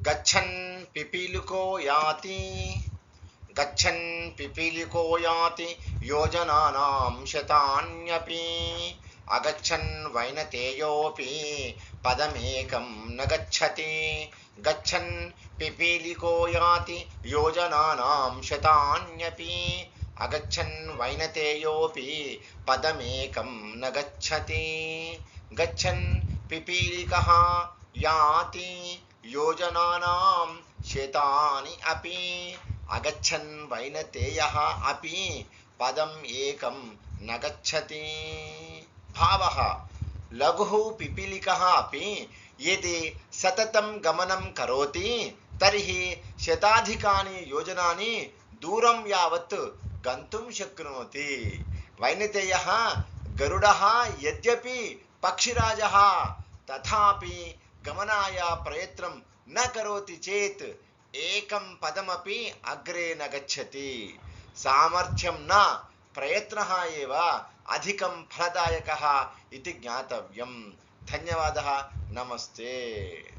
गच्छन् पिपीलिको याति गच्छन् पिपीलिको याति योजनानां शतान्यपि अगच्छन् वैनतेयोऽपि पदमेकं न गच्छति गच्छन् पिपीलिको याति योजनानां शतान्यपि अगच्छन् वैनतेयोऽपि पदमेकं न गच्छति गच्छन् पिपीलिकः याति योजनानां शतानि अपि अगच्छन् वैनतेयः अपि पदम् एकं न गच्छति। भावः लघुः पिपीलिकः अपि यदि सततं गमनं करोति तर्हि शताधिकानि योजनानि दूरं यावत् गन्तुं शक्नोति। वैनतेयः गरुडः यद्यपि पक्षिराजः तथापि गमनाय प्रयत्नं न करोति चेत् एकं पदमपि अग्रे न गच्छति। सामर्थ्यं न प्रयत्नः एव अधिकं फलदायकः इति ज्ञातव्यम्। धन्यवादः। नमस्ते।